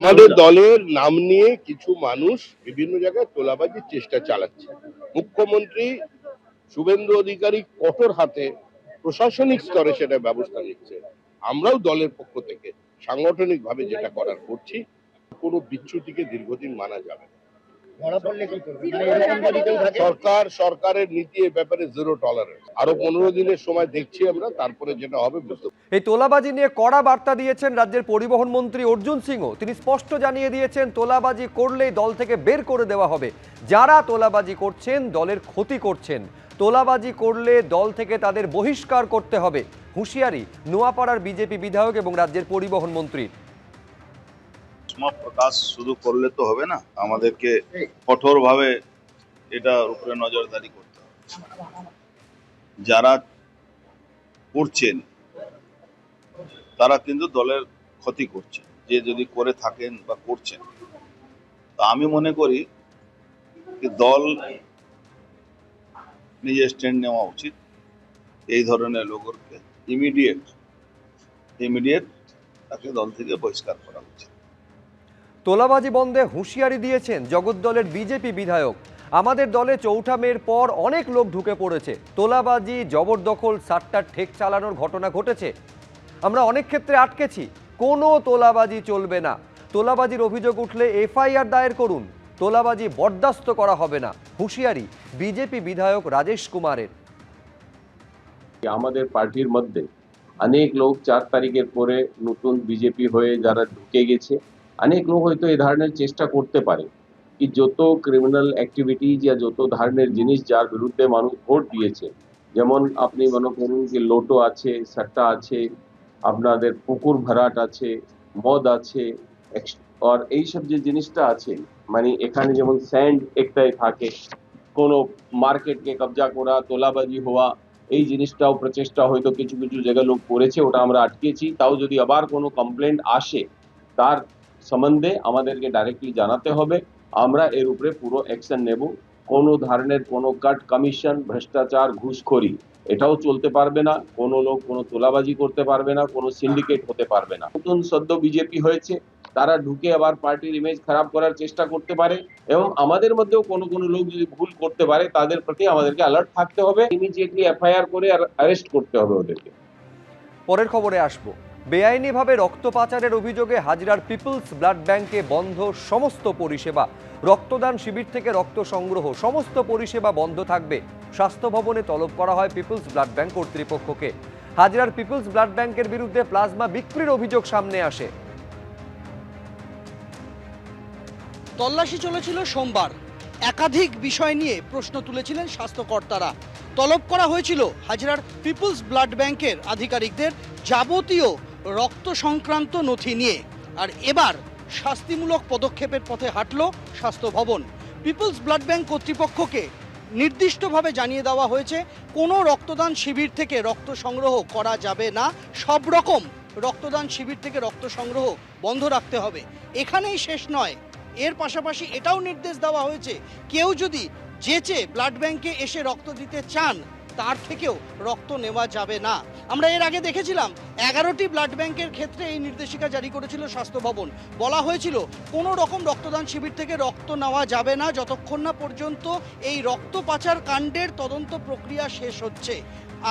আমাদের দলের নাম নিয়ে কিছু মানুষ বিভিন্ন জায়গায় তোলাবাজির চেষ্টা চালাচ্ছে। মুখ্যমন্ত্রী শুভেন্দু অধিকারী কঠোর হাতে প্রশাসনিক স্তরে সেটা ব্যবস্থা নিচ্ছে। আমরাও দলের পক্ষ থেকে সাংগঠনিক ভাবে যেটা করার করছি। কোনো বিচ্যুতিকে দীর্ঘদিন মানা যাবে না। সরকারের নীতি এ ব্যাপারে জিরো টলারেন্স। আরো 15 দিনের সময় দেখছি আমরা, তারপরে যেটা হবে বুঝতে। এই তোলাবাজি নিয়ে কড়া বার্তা দিয়েছেন রাজ্যের পরিবহন মন্ত্রী অর্জুন সিংও। তিনি স্পষ্ট জানিয়ে দিয়েছেন তোলাবাজি করলেই দল থেকে বের করে দেওয়া হবে। যারা তোলাবাজি করছেন দলের ক্ষতি করছেন, তোলাবাজি করলে দল থেকে তাদের বহিষ্কার করতে হবে। হুঁশিয়ারি নোয়াপাড়ার বিজেপি বিধায়ক এবং রাজ্যের পরিবহন মন্ত্রী। প্রকাশ শুধু করলে তো হবে না, আমাদেরকে কঠোরভাবে এটার উপরে নজরদারি করতে হবে। যারা করছেন তারা কিন্তু দলের ক্ষতি করছে, যে যদি করে থাকেন বা করছেন। তা আমি মনে করি দল নিজে স্ট্যান্ড নেওয়া উচিত। এই ধরনের লোককে ইমিডিয়েট তাকে দল থেকে বহিষ্কার করা উচিত। তোলাবাজি বন্ধে হুঁশিয়ারি দিয়েছেন জগদ্দলের বিজেপি বিধায়ক। আমাদের দলে ৪ঠা মের পর অনেক লোক ঢুকে পড়েছে। তোলাবাজি, জবরদখল, সাট্টার ঠেক চালানোর ঘটনা ঘটেছে। আমরা অনেক ক্ষেত্রে আটকেছি। কোনো তোলাবাজি চলবে না। তোলাবাজির অভিযোগ উঠলে এফআইআর দায়ের করুন। তোলাবাজি বরদাস্ত করা হবে না। হুঁশিয়ারি বিজেপি বিধায়ক রাজেশ কুমারের। আমাদের পার্টির মধ্যে অনেক লোক 4 তারিখের পরে নতুন বিজেপি হয়ে যারা ঢুকে গেছে, অনেক লোক হয়তো এই ধরনের চেষ্টা করতে পারে কি যত ক্রিমিনাল অ্যাক্টিভিটি या যত ধরনের জিনিস যার বিরুদ্ধে মানুষ ভোট দিয়েছে, যেমন আপনি মনে করুন যে লোটো আছে, সট্টা আছে, আপনাদের পুকুর ভরাট আছে, মদ আছে, আর এইসব যে জিনিসটা আছে, মানে এখানে যেমন স্যান্ড একটাই থাকে, কোনো মার্কেটকে কবজা করা, তোলাবাজি হওয়া, এই জিনিসটাও প্রচেষ্টা হয়তো কিছু কিছু জায়গায় লোক করেছে, ওটা আমরা আটকেছি। তাও যদি আবার কোনো কমপ্লেন্ট আসে তার সম্বন্ধে আমাদেরকে ডাইরেক্টলি জানাতে হবে, আমরা এর উপরে পুরো অ্যাকশন নেব। কোনো ধরনের কোনো কাট, কমিশন, ভ্রষ্টাচার, ঘুষখোরি এটাও চলতে পারবে না। কোনো লোক কোনো তোলাবাজি করতে পারবে না, কোনো সিন্ডিকেট হতে পারবে না। নতুন সদ্য বিজেপি হয়েছে, তারা ঢুকে আবার পার্টির ইমেজ খারাপ করার চেষ্টা করতে পারে, এবং আমাদের মধ্যেও কোনো কোনো লোক যদি ভুল করতে পারে তাদের প্রতি আমাদেরকে অ্যালার্ট থাকতে হবে, ইমিডিয়েটলি এফআইআর করে অ্যারেস্ট করতে হবে ওদেরকে। পরের খবরে আসবো। বেআইনিভাবে রক্ত পাচারের অভিযোগে হাজরার পিপলস ব্লাড ব্যাংকে বন্ধ সমস্ত পরিষেবা। রক্তদান শিবির থেকে রক্ত সংগ্রহ সমস্ত পরিষেবা বন্ধ থাকবে। স্বাস্থ্য ভবনে তলব করা হয় পিপলস ব্লাড ব্যাংক কর্তৃপক্ষকে। হাজরার পিপলস ব্লাড ব্যাংকের বিরুদ্ধে প্লাজমা বিক্রির অভিযোগ সামনে আসে। তল্লাশি চলেছিল সোমবার। একাধিক বিষয় নিয়ে প্রশ্ন তুলেছিলেন স্বাস্থ্যকর্তারা। তলব করা হয়েছিল হাজরার পিপলস ব্লাড ব্যাংকের আধিকারিকদের যাবতীয় রক্ত সংক্রান্ত নথি নিয়ে। আর এবার শাস্তিমূলক পদক্ষেপের পথে হাঁটল স্বাস্থ্য ভবন। পিপলস ব্লাড ব্যাংক কর্তৃপক্ষকে নির্দিষ্টভাবে জানিয়ে দেওয়া হয়েছে কোনো রক্তদান শিবির থেকে রক্ত সংগ্রহ করা যাবে না। সব রকম রক্তদান শিবির থেকে রক্ত সংগ্রহ বন্ধ রাখতে হবে। এখানেই শেষ নয়, এর পাশাপাশি এটাও নির্দেশ দেওয়া হয়েছে কেউ যদি যেচে ব্লাড ব্যাংকে এসে রক্ত দিতে চান তার থেকেও রক্ত নেওয়া যাবে না। আমরা এর আগে দেখেছিলাম 11টি ব্লাড ব্যাংকের ক্ষেত্রে এই নির্দেশিকা জারি করেছিল স্বাস্থ্য ভবন। বলা হয়েছিল কোনো রকম রক্তদান শিবির থেকে রক্ত নেওয়া যাবে না যতক্ষণ না পর্যন্ত এই রক্ত পাচার কাণ্ডের তদন্ত প্রক্রিয়া শেষ হচ্ছে।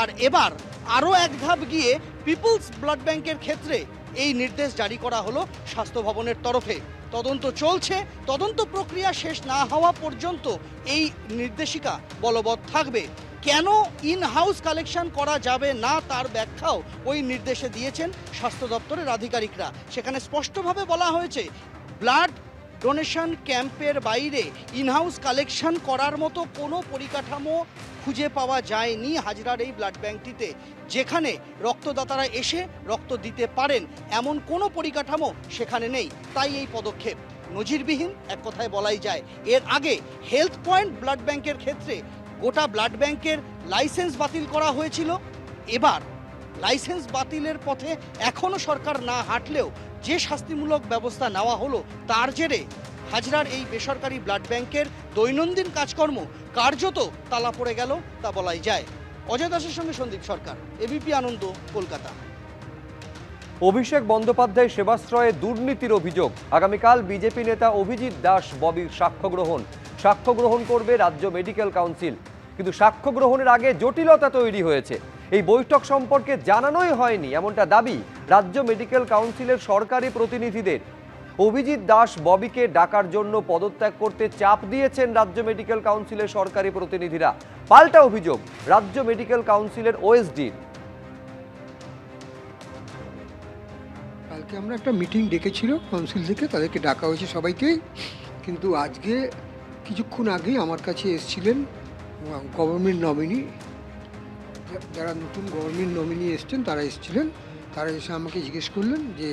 আর এবার আরও এক ধাপ গিয়ে পিপলস ব্লাড ব্যাংকের ক্ষেত্রে এই নির্দেশ জারি করা হলো স্বাস্থ্য ভবনের তরফে। তদন্ত চলছে, তদন্ত প্রক্রিয়া শেষ না হওয়া পর্যন্ত এই নির্দেশিকা বলবৎ থাকবে। কেন ইন হাউস কালেকশন করা যাবে না তার ব্যাখ্যাও ওই নির্দেশে দিয়েছেন স্বাস্থ্য দপ্তরের আধিকারিকরা। সেখানে স্পষ্টভাবে বলা হয়েছে ব্লাড ডোনেশন ক্যাম্পের বাইরে ইনহাউস কালেকশন করার মতো কোনো পরিকাঠামো খুঁজে পাওয়া যায়নি হাজরার এই ব্লাড ব্যাংকটিতে, যেখানে রক্তদাতারা এসে রক্ত দিতে পারেন এমন কোনো পরিকাঠামো সেখানে নেই। তাই এই পদক্ষেপ নজিরবিহীন, এক কথায় বলাই যায়। এর আগে হেলথ পয়েন্ট ব্লাড ব্যাংকের ক্ষেত্রে গোটা ব্লাড ব্যাংকের লাইসেন্স বাতিল করা হয়েছিল। এবার লাইসেন্স বাতিলের পথে এখনও সরকার না হাঁটলেও যে শাস্তিমূলক ব্যবস্থা নেওয়া হলো তার জেরে হাজরার এই বেসরকারি ব্লাড ব্যাংকের দৈনন্দিন কাজকর্ম কার্যত তালা পড়ে গেল তা বলাই যায়। অজয় দাসের সঙ্গে সন্দীপ সরকার, এবিপি আনন্দ, কলকাতা। অভিষেক বন্দ্যোপাধ্যায় সেবাশ্রয়ে দুর্নীতির অভিযোগ। আগামীকাল বিজেপি নেতা অভিজিৎ দাস ববির সাক্ষ্য গ্রহণ করবে রাজ্য মেডিকেল কাউন্সিল। কিন্তু সাক্ষ্য গ্রহণের আগে জটিলতা তৈরি হয়েছে। এই বৈঠক সম্পর্কে জানানোই হয়নি এমনটা দাবি রাজ্য মেডিকেল কাউন্সিলের সরকারি প্রতিনিধিদের। অভিজিৎ দাস ববিকে ডাকার জন্য পদত্যাগ করতে চাপ দিয়েছেন রাজ্য মেডিকেল কাউন্সিলের সরকারি প্রতিনিধিরা। পাল্টা অভিযোগ রাজ্য মেডিকেল কাউন্সিলের ওএসডির। কালকে আমরা একটা মিটিং ডেকেছিল কাউন্সিল থেকে, তাদেরকে ডাকা হয়েছে সবাইকেই। কিন্তু আজকে কিছুক্ষণ আগেই আমার কাছে এসেছিলেন গভর্নমেন্ট নমিনি, যারা নতুন গভর্নমেন্ট নমিনি এসছেন তারা এসেছিলেন। তারা এসে আমাকে জিজ্ঞেস করলেন যে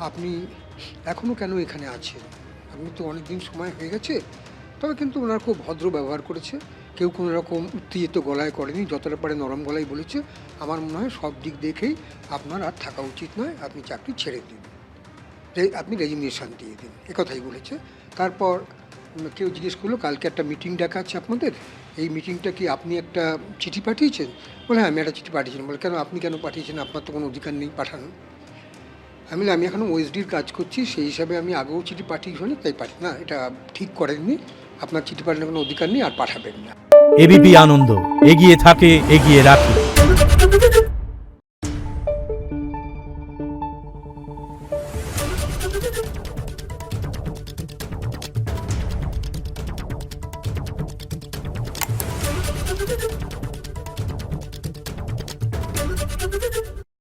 আপনি এখনও কেন এখানে আছেন, আপনি তো অনেক দিন সময় হয়ে গেছে। তবে কিন্তু ওনারা খুব ভদ্র ব্যবহার করেছে, কেউ কোনো রকম উত্তেজিত গলায় করেনি, যতটা পারে নরম গলায় বলেছে আমার মনে হয় সব দিক দেখেই আপনার আর থাকা উচিত নয়, আপনি চাকরি ছেড়ে দিন, আপনি রেজিগনেশন দিয়ে দিন, একথাই বলেছে। তারপর কেউ জিজ্ঞেস করলো কালকে একটা মিটিং ডাকা আছে আপনাদের, এই মিটিংটা কি আপনি একটা চিঠি পাঠিয়েছেন? বলে হ্যাঁ আমি একটা চিঠি পাঠিয়েছিলাম। বলে কেন, আপনি কেন পাঠিয়েছেন, আপনার তো কোনো অধিকার নেই পাঠানো। আমি এখনও ওএসডির কাজ করছি, সেই হিসাবে আমি আগেও চিঠি পাঠিয়েছি, তাই পাঠি না, এটা ঠিক করেননি, আপনার চিঠি পাঠানোর কোনো অধিকার নেই আর পাঠাবেন না। এবিপি আনন্দ, এগিয়ে থাকে, এগিয়ে রাখে।